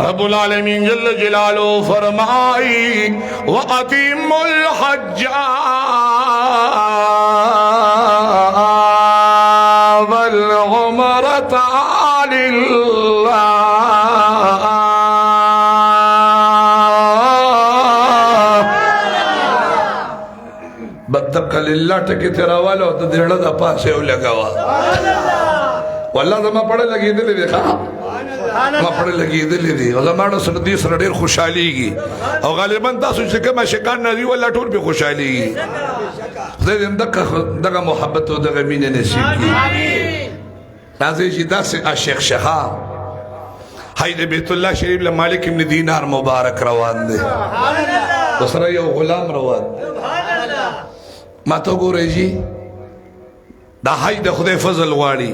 رب العالمین جل جلالہ فرمائی وَأَتِمُّ الْحَجَّ وَالْعُمْرَةَ لِلَّهِ بدق للہ ٹکی تیرا والا تو دیڑا دا پاسے ہو لگا وا واللہ دا ما پڑھے لگی دلی دی ما پڑھے لگی دلی دی اور زمانہ سردی سردیر خوشحالی گی اور غالباً تاسو چکے میں شکان نظری واللہ ٹور بھی خوشحالی گی زیدن دقا محبت و دقا مین نصیب کی نازی جی دا سے شیخ شخا حید بیت اللہ شریف لمالک ابن دینار مبارک روان دے دوسرا یو غلام روان دے ما تو گو رہی جی دا حج دا خدای فضل غاڑی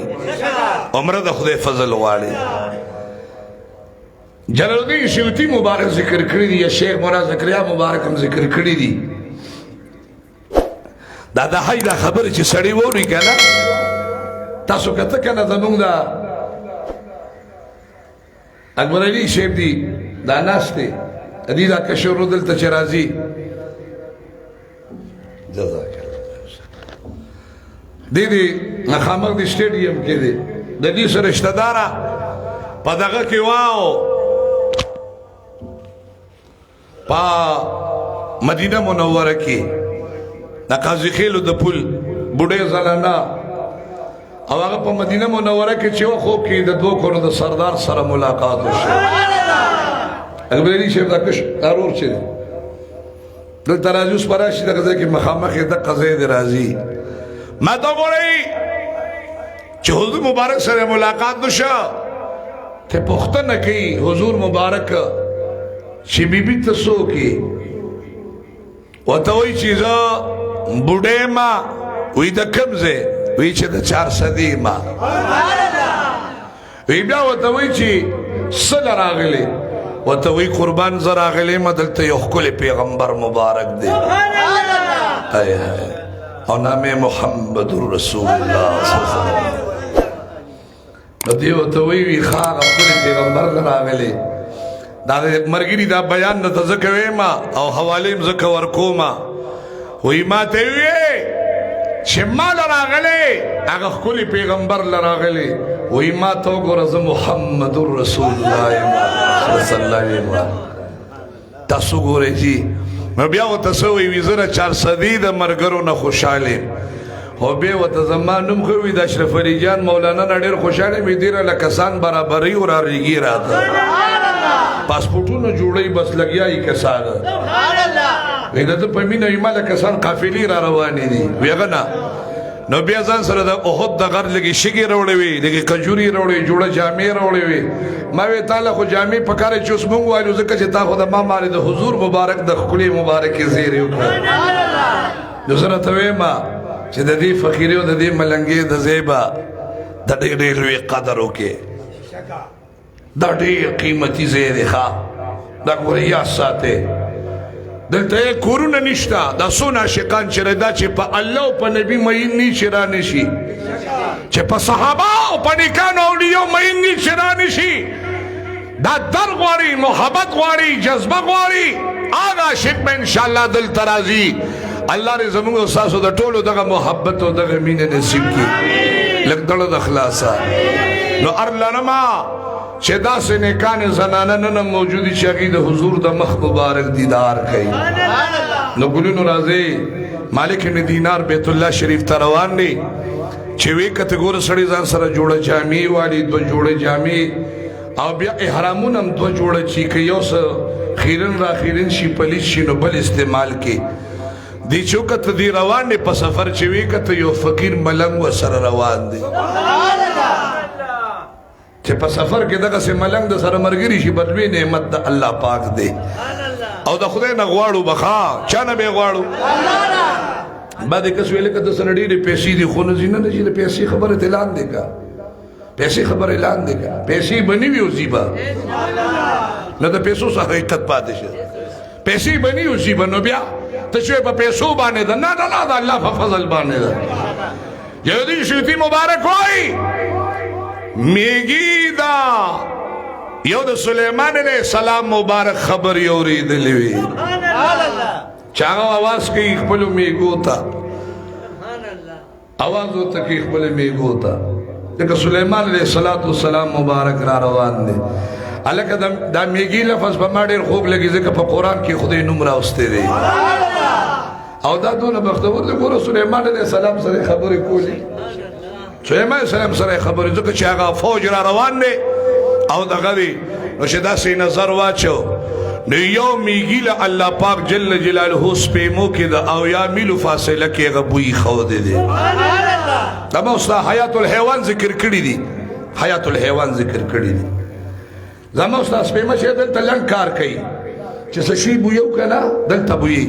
عمرہ دا خدای فضل غاڑی جلال الدین سیوطی مبارک ذکر کری دی یا شیخ مولا زکریا مبارک ہم ذکر کری دی دا حج دا خبر چی سڑی وہ رہی کہنا تاسو کہتا کہنا زمون دا اکبر علی شیخ دی دا ناس تے دی دا کشور رو دل تا چرازی جزاک دیدی نخامق دی سٹیڈیم کے دی دی سر رشتہ دارا پا دغا کی واو پا مدینہ منورہ کی نقاضی خیلو دا پل بڑے زلانا او آگا پا مدینہ منورہ کی چیو خوب کی دا دو کنو دا سردار سر ملاقات شو اگر بلیلی شیف دا کش دارور چی دی دل ترازی اس پراشی دا قضای کی مخامق دا قضای دی رازی میں تو بو رہی چھ حضور مبارک سر ملاقات دشا کہ پختہ نہ کی حضور مبارک چھ بی بی تسو کی و توی چیزا بڑے ما وی دا کمزے وی چھ دا 400 ما وی بیا و توی چھ سل راغلے و توی قربان زر آغلے ما دلتا یخکل پیغمبر مبارک دے آئے آئے اور نام محمد رسول اللہ صلی اللہ علیہ وسلم دیو تویوی خواہ اپنے پیغمبر لراغلے دا مرگیری دا بیان دا تذکوے ما او حوالیم ذکور ما وی ما تیوئے شما لراغلے اگا کلی پیغمبر لراغلے وی ما تو گو رضا محمد رسول اللہ صلی اللہ علیہ وسلم تاسو گو رہی جی میں بیا و تسوی ویزر 400 دا مرگرو نا خوشحالے و بیا و تزمانم خوی دا اشرف علی جان مولانا نڈیر خوشحالے می دیر لکسان برابری اور آریگی را دا پاسپورٹو نا جوڑی بس لگیائی کسان ویدہ تو پمین ایما لکسان قافلی را روانی دی ویغنا نو بیا زن سر دا احد دا غر لگی شگی روڑی وی لگی کجوری روڑی جوڑا جامعی روڑی وی ماوی تالا خو جامعی پکارے چوس مونگو آلو زکا چی تا خود ما ماری دا حضور مبارک دا خلی مبارکی زیری اکر دوسرا توی ما چی دا دی فقیریو دا دی ملنگی دا زیبا دا دی روی قدرو کے دا دی قیمتی زیری خواه دا کوری یاد ساتے دلتا ایک کورون نشتا دا سونا شکان چرے دا چی پا اللہ و پا نبی مئینی چرانشی چی پا صحابہ و پا نکان اولیو مئینی چرانشی دا در غواری محبت غواری جذبہ غواری آگا شک میں انشاءاللہ دل ترازی اللہ نے زمانگو ساسو دا ٹولو دا محبت و دا مین نصیب کی لگ دلو دا خلاصا نو ارلانما چه دا سے نکان زنانن موجودی چاگی دا حضور دا مخ مبارک دیدار کئی نو گلون رازے مالک ابن دینار بیت اللہ شریف تروان نے چوے کتگور سڑی زان سر جوڑا جامعی والی دو جوڑے جامعی او بیا احرامون ہم دو جوڑا چی که یو سا خیرن را خیرن شی پلیس شی نو بل استعمال کی دی چوکت دی روان نے پا سفر چوے کت یو فقیر ملنگ و سر روان دے چه پا سفر کے دقا سے ملنگ دا سر مرگری شی بدوی نعمت دا اللہ پاک دے او دا خدای نغوارو بخوا چانا بے غوارو بعد کس ویلے کہ دا سنڈی دی پیسی دی خونزی نا جی دا پیسی خبر اعلان دے گا پیسی خبر اعلان دے گا پیسی بنی بھی اسی با نا دا پیسو سا حقیقت پاتے شد پیسی بنی اسی با نو بیا تشوی پا پیسو بانے دا نا نا نا دا اللہ پا فضل بانے دا یہودی شیطی مبارک ہوئی میگی دا یو د سلیمان علیہ السلام مبارک خبر اوریدلی وی چاغه आवाज کوي خپل میګو ته आवाज وته کوي خپل میګو ته دغه سلیمان علیہ السلام مبارک را روان دي الکه دا میګی لفظ په ما ډیر خوب لګي ځکه په قران کې خدای نوم راوسته دی او دا دونه بختور دی ګور سلیمان علیہ السلام سره خبرې کولی سلیمان علیہ السلام سره خبرې ځکه چې هغه فوج را روان دی او دغه دی نو چې داسې نظر واچو نو یو میګی له الله پاک جل جلاله سپیمو کې د او یا میلو فاصله کې غبوي خو دی دا ما اوس حیات الحیوان ذکر کړی دی حیات الحیوان ذکر کړی دی زما اوس سپیمه چې دلته لنګ کار کوي چې څه شی بو یو کنه دلته بوي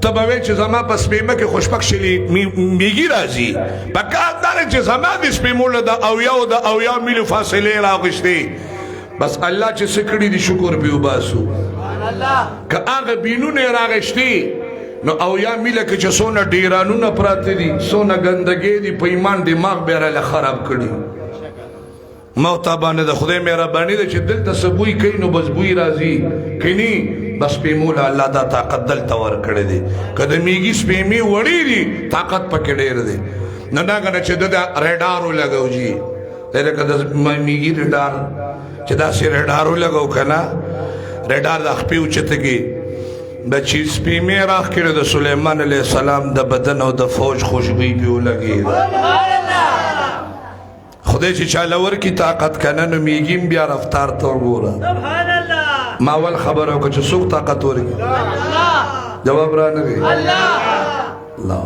تبوي چې زما په سپیمه کې خوشبخ شلی میګی راځي پکار دار چې زما د سپیمو له د او یا میلو فاصله راغشتي بس الله چې سکړي دي شکر به وباسو که هغه بینونه راغشتي نو او یا میله کې چې سونه ډیرانونه پراته دي سونه ګندګي دي په ایمان دماغ به را خراب کړي موت باندې د خدای مهرباني ده چې دلته سبوي کوي نو بس بوي راځي کینی بس په مولا الله دا طاقت دلته ور کړی دي کله میګي سپېمي وړي دي طاقت پکې ډېر دي نه دا کنه چې د ریډارو لګاو جی دغه کده میګي ریډار چې دا سي ریډارو لګاو کنه ریډار د خپل چتګي د چی سپېمي راخ کړی د سليمان عليه السلام د بدن او د فوج خوشبوئی پیو لګي خدای چې چاله ورکی طاقت کنه نو میګیم بیا رفتار ته وګوره سبحان الله ما ول خبره کو چې څوک طاقت ورکی جواب را نه دی الله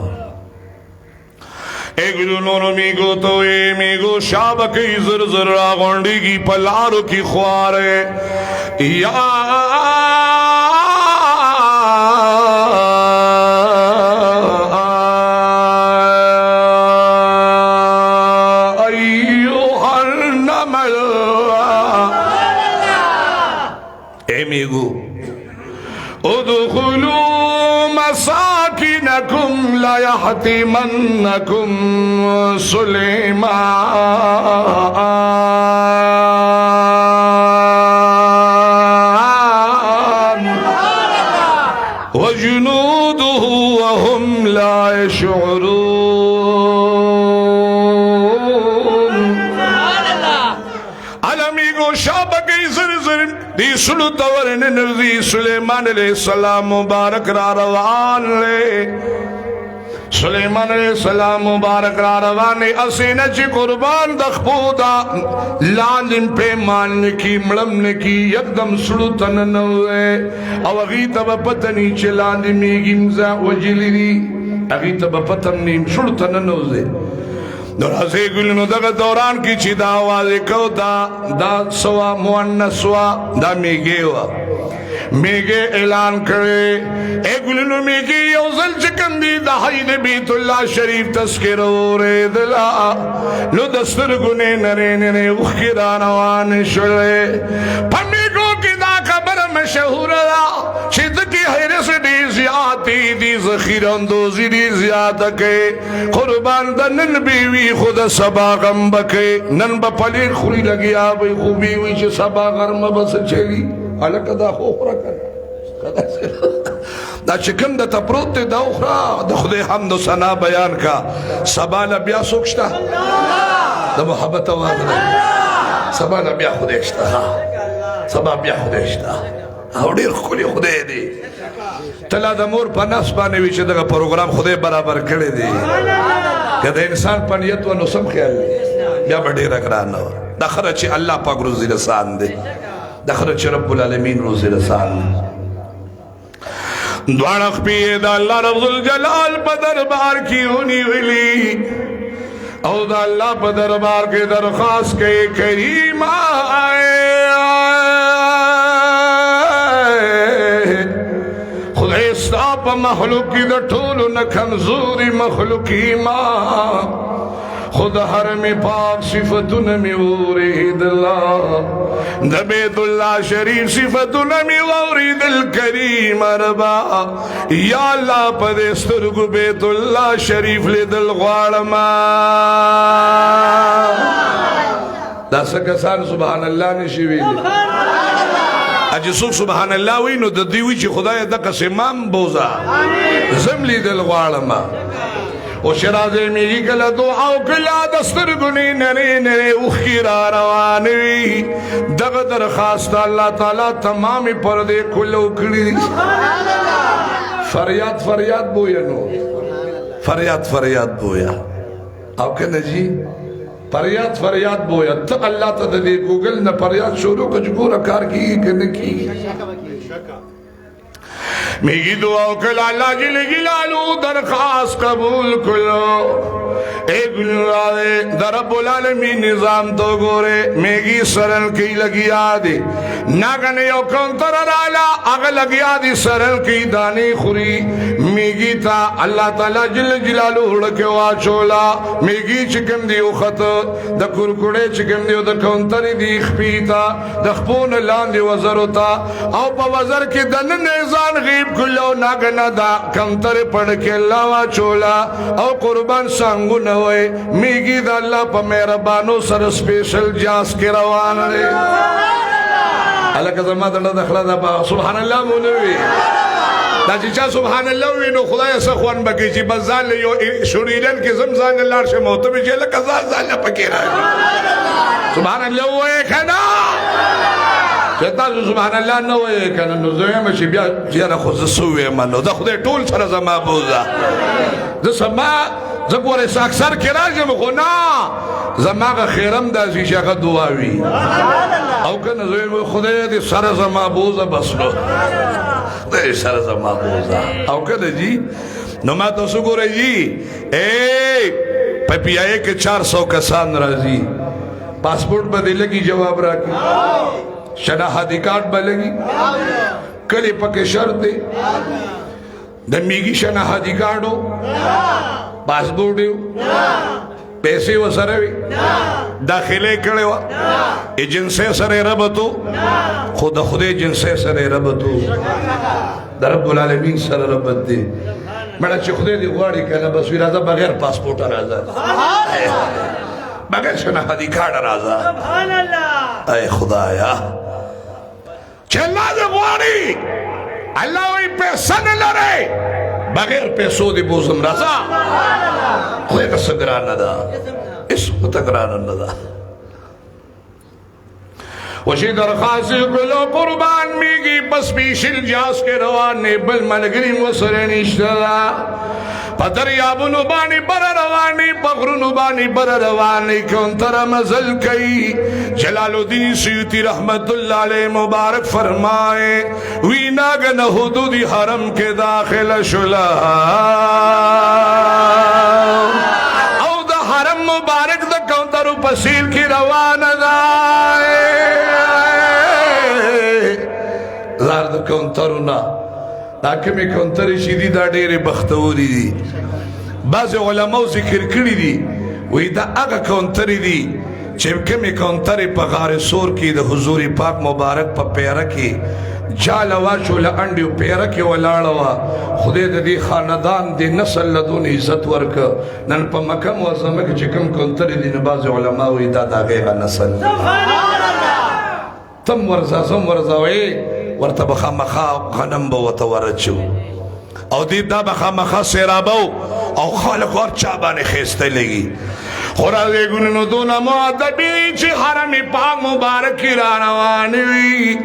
اګلو نور میګو تو میګو شابکې زر زر را غونډيږي پلارو کی خواره یا ادخلوا مساكنكم لا يحطمنكم سليمان وجنوده وهم لا يشعرون علميگو شابکی زر دی سلو تورن نرزی سلیمان علیہ السلام مبارک را روان لے سلیمان علیہ السلام مبارک را روان لے اسینا چی قربان دخبودا لالن پیمان نکی ملم نکی یکدم سلو تننوے او اغیتا با پتنی چی لاندی میگیم زا وجلی دی اغیتا با پتن نیم سلو تننوزے درازه گلنو دغه دوران کی چی دا آواز کو دا سوا مؤنث وا دا میگه میگه اعلان کړي اے گلنو میگه یو ځل چکم دی د حید بیت الله شریف تذکر اوره دلا نو دستر ګونه نره نره وخیران روان شړې پمیګو کی دا خبر مشهور دا چې د کی هرس دی زیاتی دی ذخیره اندوزی دی زیاده کې قربان د نن بیوی خود سبا غم بکې نن په پلیر خوري لګیا وي خوبي وي چې سبا غرم بس چلی الکه دا خو خورا کړه دا چې کوم د تپروت دا اخرى د خدای حمد و ثنا بیان کا سبا بیا سوکشتا د محبت आवाज سبا بیا خدای شتا سبا بیا خدای شتا او ډیر خولي خدای دی تلا د مور په نس باندې وی چې دغه پروګرام خدای برابر کړی دی کله انسان په نیت و نو سم خیال بیا ډیر ګران د خره چې الله پاک روزي رسان دی د خره چې رب العالمین روزي رسان دوانه خپې د الله رب الجلال په دربار کې ونی ویلي او د الله په دربار کې درخواست کوي کریم خدای ستا په مخلوق کې د ټولو نه کمزوري مخلوقي ما خود حرم پاک صفتون می ورید اللہ د بیت اللہ شریف صفتون می ورید الکریم ربا یا اللہ پدسترگو بیت اللہ شریف لدل غوارما دا سکسان سبحان الله نشي ویلی اجي څوک سبحان الله وی نو د دوی وی چې خدای د قسمام بوزا زم لیدل غواړم او شرازه میږي کله دعا او کله د سترګونی نری نری اوخی را روانوي دغه درخواست الله تعالی تمام پردې کلو کړی فریاد فریاد بویا نو فریاد فریاد بویا او کنه جی فریاد فریاد بویا ته الله ته د ګوګل نه فریاد شروع کجګوره کار کیږي کنه کیږي میگی دعا کل اللہ جل جلالو درخواست قبول کلو اے گلرادے در رب العالمین نظام تو گورے میگی سرن کی لگی آدھی ناگن یو کنتر رالا اگ لگی آدھی سرن کی دانی خوری میگی تا اللہ تعالی جل جلالو ہڑکے واچولا میگی چکم دیو خط دا کرکڑے چکم دیو دا کنتری دیخ پیتا دا خپون لان دی وزرو تا او پا وزر کی دن نیزان غیب کلو ناگنا دا کنتر پڑھ کے اللہ واچولا او قربان سانگو نوے میگی دا اللہ پا مہربانو سر سپیشل جاس کے روان رے اللہ کا زمان دا دخلا دا پا سبحان اللہ مونوی دا چیچا سبحان اللہ وی نو خدای سخوان بکی چی بس زان لیو شریدن کی زمزان اللہ شے موتبی چی لکا زان پکی رہا سبحان اللہ وی کھنا تاسو سبحان الله نو وای کنه نو زویم چې بیا یاره خو زه سوې منو دا خدای ټول سره زما بوزا زه سما زه ګورې اکثر کې راځم خو نه زما خیرم داسې چې هغه دعا وي او کنه زویم خدای دې سره زما بوزا بس نو دې سره زما بوزا او کنه جی نو ما تاسو ګورې جی اے پپیائے کے 400 کسان راځي پاسپورٹ بدلے کی جواب راکې شناختی کارت بلگی کلی پک شرط دے دمیگی شناختی کارڈو پاسپورٹیو پیسے و سروی داخلے کڑے و ایجنسے سرے ربطو خود ایجنسے سرے ربطو در رب العالمین سر ربط دے مڑا چی خودے دی غاڑی کہنا بس وی رازا بغیر پاسپورٹ رازا بغیر شناختی کارڈ رازا اے خدایا چھے اللہ دے غواری اللہ وی پیسہ نہ لرے بغیر پیسو دی بوزم رازا خوی کا سگران ندا اس متگران ندا وشی درخواسی کلو قربان میگی بس بیشل جاس کے روانے بل ملگری مسرنشتلا پدریابنو بانی بر روانی بغرنو بانی بر روانی کنتر مزل کئی جلال الدین سیوطی رحمت اللہ علیہ مبارک فرمائے وی ناگن حدود حرم کے داخل شلا او دا حرم مبارک دا کنترو پسیل کی روان دائے زار دا کنترو نا ناکمی کنتری شیدی دا دیر بختوری دی بعض علماء ذکر کری دی وی دا اگا کنتری دی چه کمی کنتری پا غار سور کی دا حضور پاک مبارک پا پیرکی جالوا چولا انڈیو پیرکی والاروا خودی دا دی خاندان دی نسل لدون عزت ورک نن پا مکم وزمک چکم کنتری دی نباز علماء وی دا دا غیغا نسل تم ورزا زم ورزا وی ورطا بخا مخا غنم با وطورد شو او دید دا بخا مخا سیرابو او خالق اور چابان خیستے لگی خورا دیگونو دونا معدبی چی حرمی پاک مبارکی رانوانوی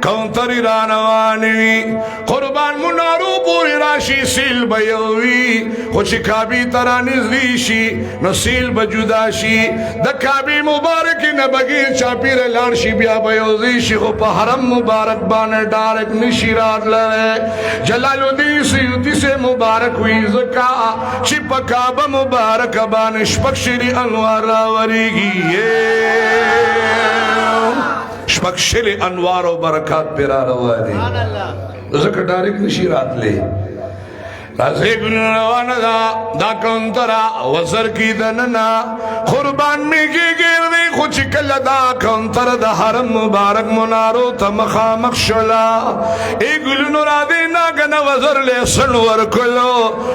کونتری رانوانوی قربان منارو پوری راشی سیل بیوی خوچی کابی ترانیز دیشی نو سیل بجوداشی دا کابی مبارکی نبگیر چاپیر لانشی بیا بیوزیشی خو پا حرم مبارک بانے ڈارک نشیرات لرے جلال الدین سیوطی سے مبارک ویزکا چی پا کعبہ مبارک بانے شپک شری انوار راوریگی شپک شری انوار و برکات پیرا روانے ذکر ڈارک نشیرات لے رازی گلون روانه دا کنترا وزر کی دننا قربان میگی گردی خوچ کل دا کنتر دا حرم مبارک منارو تا مخامخ شلا ای گلون را دینا گن وزر لے سنور کلو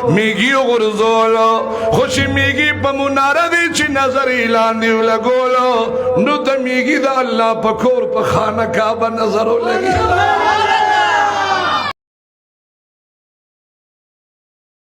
میگی غرزولو خوچ میگی پا منارا دی چی نظر اعلان دیو لگولو نو تا میگی دا اللہ پا کور پا خانہ کعبہ نظرو لگی